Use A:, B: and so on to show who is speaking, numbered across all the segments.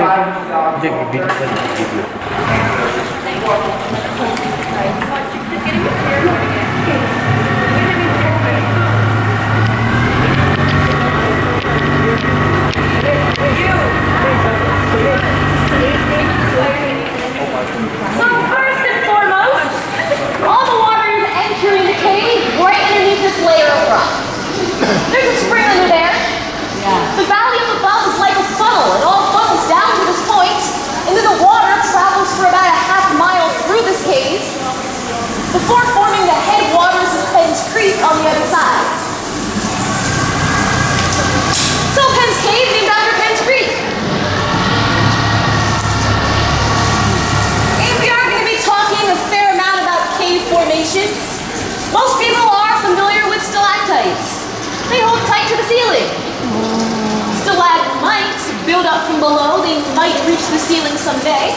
A: So first and foremost, all the water is entering the cave right underneath this layer of rock. There's a spring under there. The valley up above is like a funnel. It all funnels down to this point, and then the water travels for about a half mile through this cave before forming the headwaters of Penn's Creek on the other side. So Penn's Cave named after Penn's Creek. And we are going to be talking a fair amount about cave formations. Most people are familiar with stalactites. They hold tight to the ceiling. Stalagmites build up from below. They might reach the ceiling someday.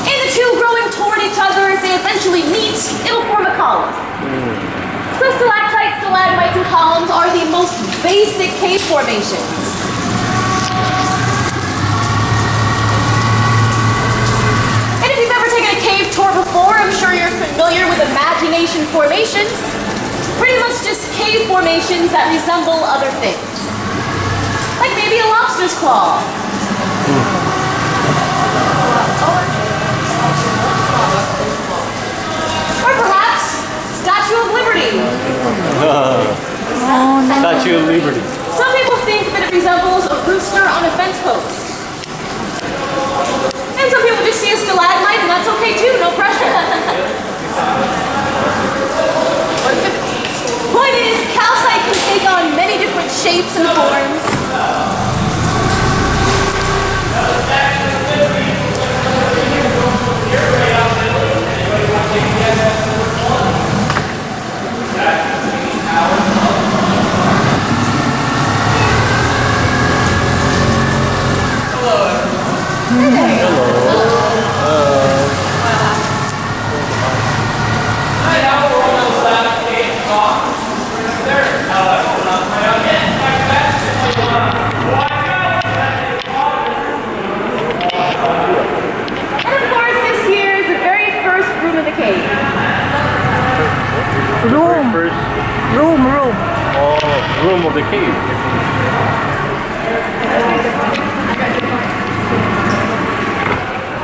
A: And the two growing toward each other, as they eventually meet, it'll form a column. So stalactites, stalagmites, and columns are the most basic cave formations. And if you've ever taken a cave tour before, I'm sure you're familiar with imagination formations. Pretty much just cave formations that resemble other things. Like maybe a lobster's claw. Or perhaps Statue of Liberty.
B: Statue of Liberty.
A: Some people think that it resembles a rooster on a fence post. And some people just see a stalagmite, and that's okay too, no pressure. Point is, calcite can take on many different shapes and forms.
B: Room of the cave.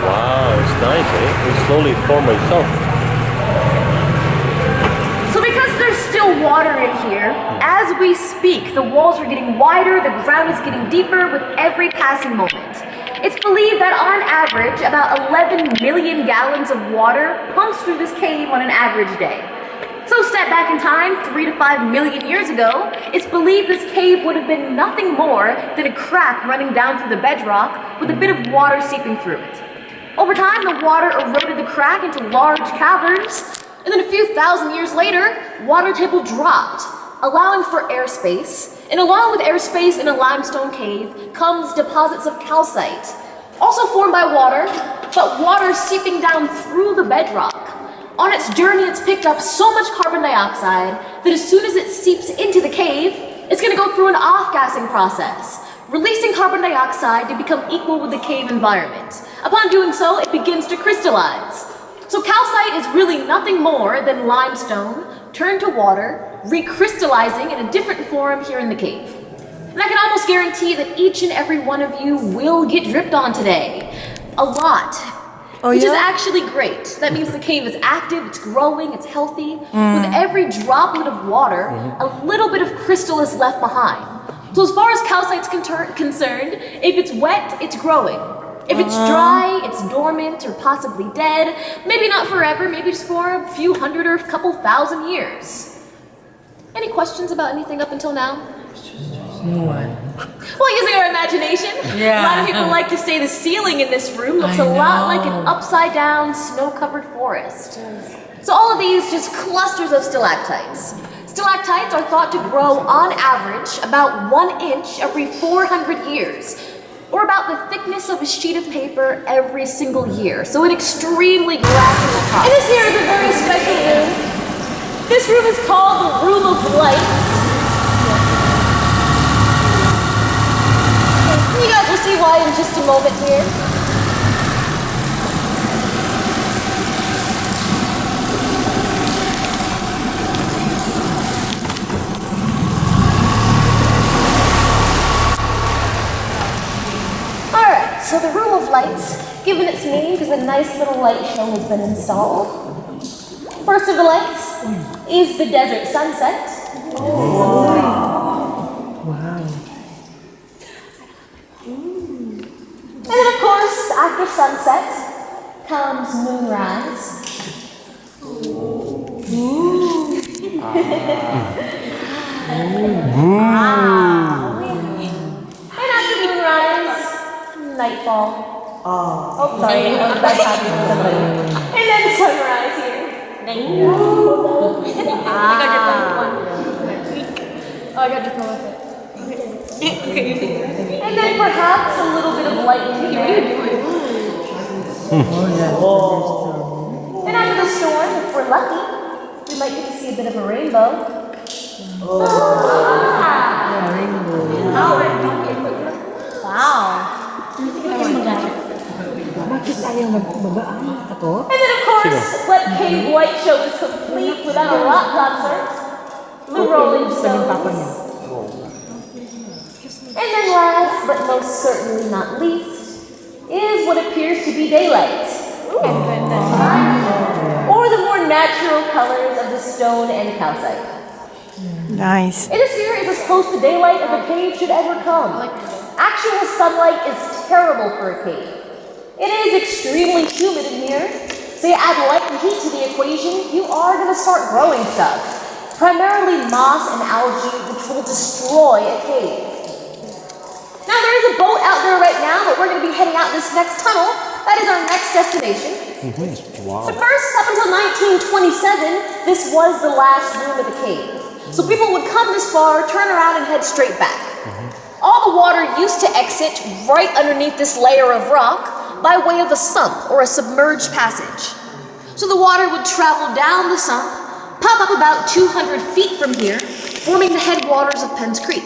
B: Wow, it's nice, eh? It slowly formed itself.
A: So because there's still water in here, as we speak, the walls are getting wider, the ground is getting deeper with every passing moment. It's believed that on average, about 11 million gallons of water pumps through this cave on an average day. So step back in time 3 to 5 million years ago, it's believed this cave would have been nothing more than a crack running down through the bedrock with a bit of water seeping through it. Over time, the water eroded the crack into large caverns, and then a few thousand years later, water table dropped, allowing for airspace, and along with airspace in a limestone cave comes deposits of calcite, also formed by water, but water seeping down through the bedrock. On its journey, it's picked up so much carbon dioxide that as soon as it seeps into the cave, it's going to go through an off-gassing process, releasing carbon dioxide to become equal with the cave environment. Upon doing so, it begins to crystallize. So calcite is really nothing more than limestone turned to water, recrystallizing in a different form here in the cave. And I can almost guarantee that each and every one of you will get dripped on today. A lot. Which is actually great. That means the cave is active, it's growing, it's healthy. With every droplet of water, a little bit of crystal is left behind. So as far as calcite's concerned, if it's wet, it's growing. If it's dry, it's dormant or possibly dead. Maybe not forever, maybe just for a few hundred or a couple thousand years. Any questions about anything up until now? Well, using our imagination, a lot of people like to say the ceiling in this room looks a lot like an upside-down, snow-covered forest. So all of these just clusters of stalactites. Stalactites are thought to grow on average about 1 inch every 400 years, or about the thickness of a sheet of paper every single year. So an extremely gradual process. And this here is a very special room. This room is called the Room of Light. You guys will see why in just a moment here. Alright, so the room of lights, given its name because a nice little light show has been installed. First of the lights is the desert sunset. And then, of course, after sunset comes moonrise. And after moonrise, nightfall. Oh, sorry, that's happening to somebody. And then sunrise here.
C: I got your phone with it.
A: And then perhaps a little bit of light here. And after the storm, if we're lucky, we might get to see a bit of a rainbow. Wow. And then of course, let cave light show is complete without a rock concert. The rolling stones. And then last, but most certainly not least, is what appears to be daylight. Or the more natural colors of the stone and calcite.
D: Nice.
A: In a series as close to daylight as a cave should ever come. Actual sunlight is terrible for a cave. It is extremely humid in here, so you add light and heat to the equation, you are going to start growing stuff. Primarily moss and algae, which will destroy a cave. Now there is a boat out there right now, but we're going to be heading out this next tunnel. That is our next destination.
B: Wow.
A: But first, up until 1927, this was the last room of the cave. So people would come this far, turn around, and head straight back. All the water used to exit right underneath this layer of rock by way of a sump or a submerged passage. So the water would travel down the sump, pop up about 200 feet from here, forming the headwaters of Penn's Creek.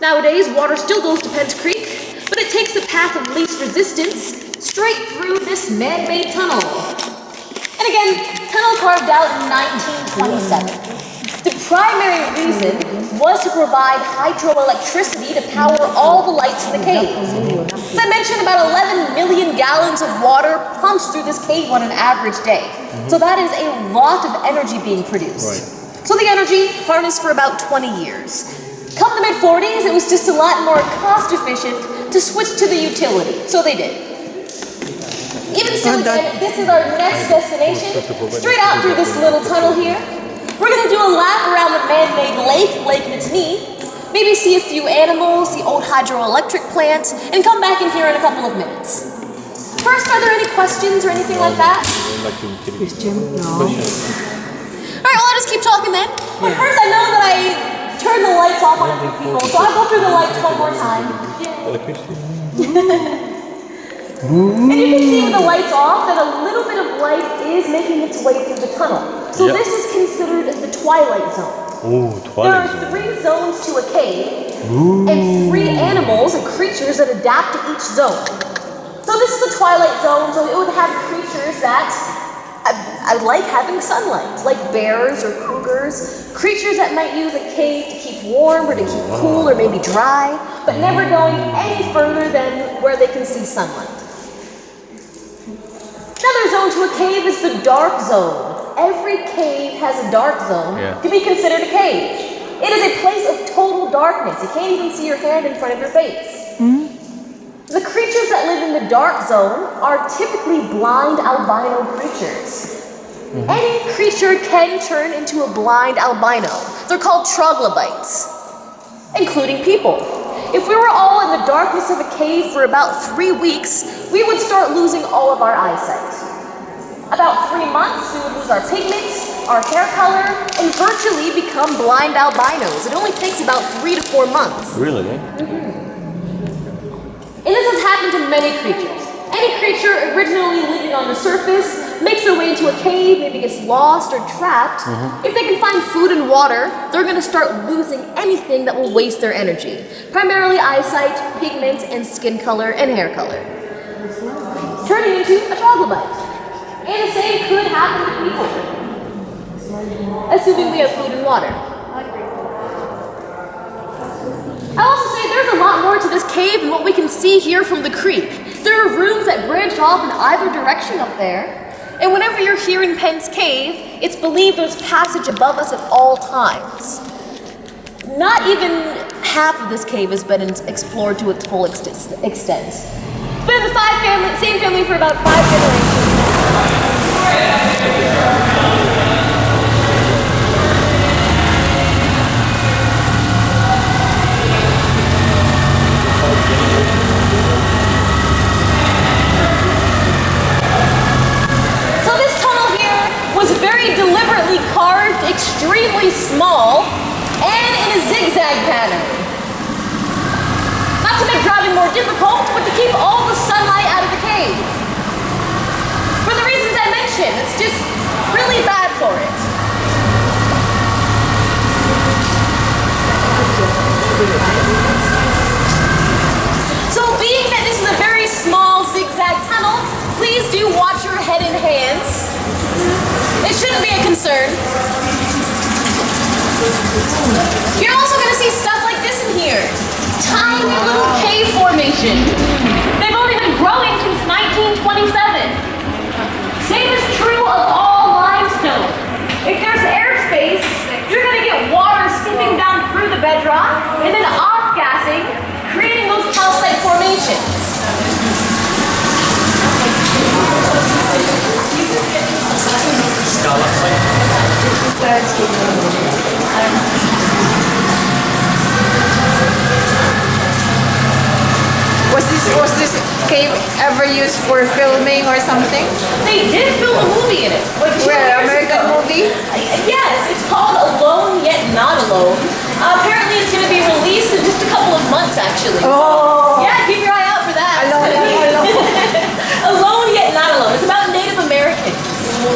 A: Nowadays, water still goes to Penn's Creek, but it takes the path of least resistance straight through this man-made tunnel. And again, tunnel carved out in 1927. The primary reason was to provide hydroelectricity to power all the lights in the cave. As I mentioned, about 11 million gallons of water pumps through this cave on an average day. So that is a lot of energy being produced. So the energy harnessed for about 20 years. Come the mid-40s, it was just a lot more cost efficient to switch to the utility. So they did. Even still, again, this is our next destination. Straight out through this little tunnel here. We're going to do a lap around the man-made Lake Nittany, maybe see a few animals, the old hydroelectric plant, and come back in here in a couple of minutes. First, are there any questions or anything like that?
D: Question? No.
A: Alright, well, I'll just keep talking then. But first, I know that I turned the lights off on a few people, so I'll go through the lights one more time. And you can see with the lights off that a little bit of light is making its way through the tunnel. So this is considered the twilight zone.
B: Oh,
A: There are 3 zones to a cave, and 3 animals and creatures that adapt to each zone. So this is the twilight zone, so it would have creatures that I like having sunlight, like bears or cougars, creatures that might use a cave to keep warm or to keep cool or maybe dry, but never going any further than where they can see sunlight. Another zone to a cave is the dark zone. Every cave has a dark zone to be considered a cave. It is a place of total darkness. You can't even see your hand in front of your face. The creatures that live in the dark zone are typically blind albino creatures. Any creature can turn into a blind albino. They're called troglodytes, including people. If we were all in the darkness of a cave for about 3 weeks, we would start losing all of our eyesight. About 3 months, we would lose our pigments, our hair color, and virtually become blind albinos. It only takes about 3 to 4 months.
B: Really?
A: And this has happened to many creatures. Any creature originally living on the surface makes their way into a cave, maybe gets lost or trapped, if they can find food and water, they're going to start losing anything that will waste their energy. Primarily eyesight, pigment, and skin color and hair color. Turning into a troglodyte. And the same could happen to people. Assuming we have food and water. I'll also say there's a lot more to this cave than what we can see here from the creek. There are rooms that branch off in either direction up there. And whenever you're here in Penn's cave, it's believed there's passage above us at all times. Not even half of this cave has been explored to its full extent. It's been in the same family for about 5 generations. Deliberately carved, extremely small, and in a zigzag pattern. Not to make driving more difficult, but to keep all the sunlight out of the cave. For the reasons I mentioned, it's just really bad for it. So being that this is a very small zigzag tunnel, please do watch your head and hands. It shouldn't be a concern. You're also going to see stuff like this in here. Tiny little cave formations. They've only been growing since 1927. Same is true of all limestone. If there's airspace, you're going to get water seeping down through the bedrock and then off-gassing, creating those calcite formations.
D: Was this cave ever used for filming or something?
A: They did film a movie in it.
D: Where? American movie?
A: Yes, it's called Alone Yet Not Alone. Apparently it's going to be released in just a couple of months actually.
D: Oh!
A: Yeah, keep your eye out for that. Alone Yet Not Alone. It's about Native Americans.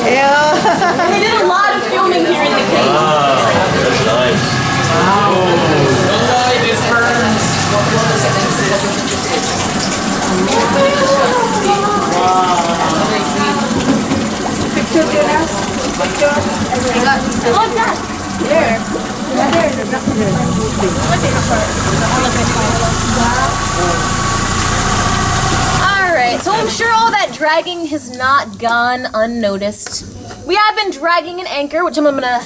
D: Yeah.
A: And they did a lot of filming here in the cave.
B: Wow, that's nice.
D: Picture dinner. Picture.
A: Look at that.
D: There.
A: Alright, so I'm sure all that dragging has not gone unnoticed. We have been dragging an anchor, which I'm gonna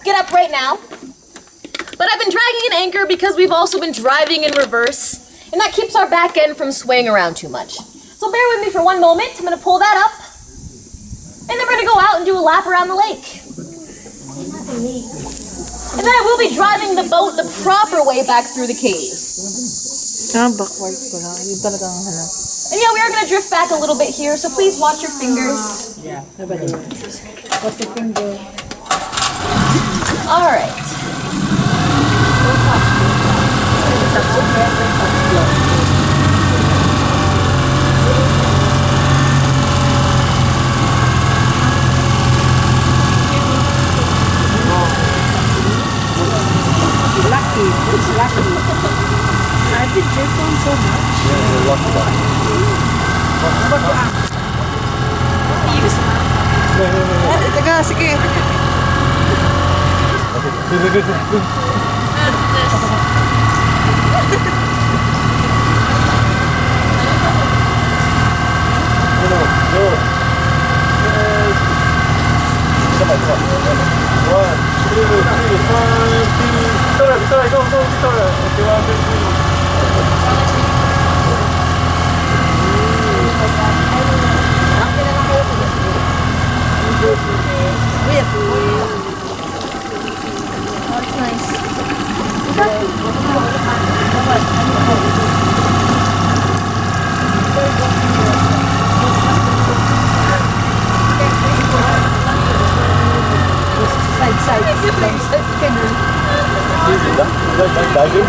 A: get up right now. But I've been dragging an anchor because we've also been driving in reverse, and that keeps our back end from swaying around too much. So bear with me for one moment. I'm gonna pull that up, and then we're gonna go out and do a lap around the lake. And then I will be driving the boat the proper way back through the cave.
D: Backwards pala. Yung talagang hanap.
A: And yeah, we are gonna drift back a little bit here, so please watch your fingers.
D: Yeah. What's the finger?
A: Alright.
D: Lucky. It's lucky. I've been drinking so much.
B: Yeah, you're lucky about it.
D: Teka, sige.
B: Diving?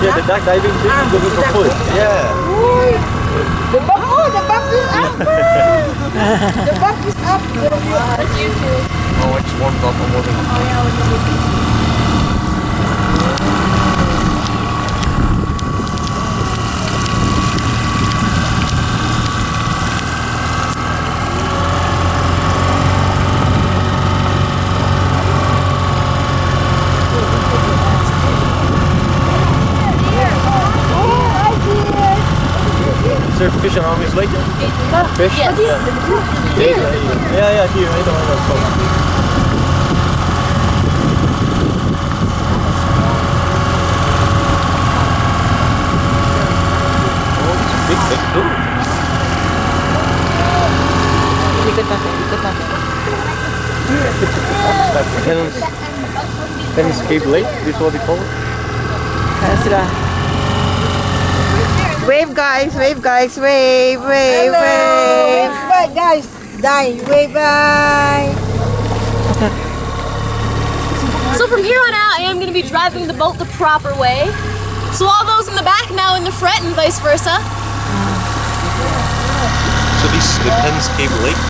B: Yeah, the duck diving thing, looking for food. Yeah.
D: The bump, oh, the bump is up! The bump is up!
B: Oh, I just warmed up. I'm warming up. Is there fish on this lake? Fish?
A: Yes.
B: Yeah, here. I don't know. Big too.
D: Ikot natin, ikot natin.
B: Penn's Cave Lake, this is what they call it?
D: Kaya sila. Wave guys, wave guys, wave, wave, wave.
C: Bye guys, die, wave bye.
A: So from here on out, I am going to be driving the boat the proper way. So all those in the back now in the front and vice versa.
B: So this is the Penn's Cave Lake?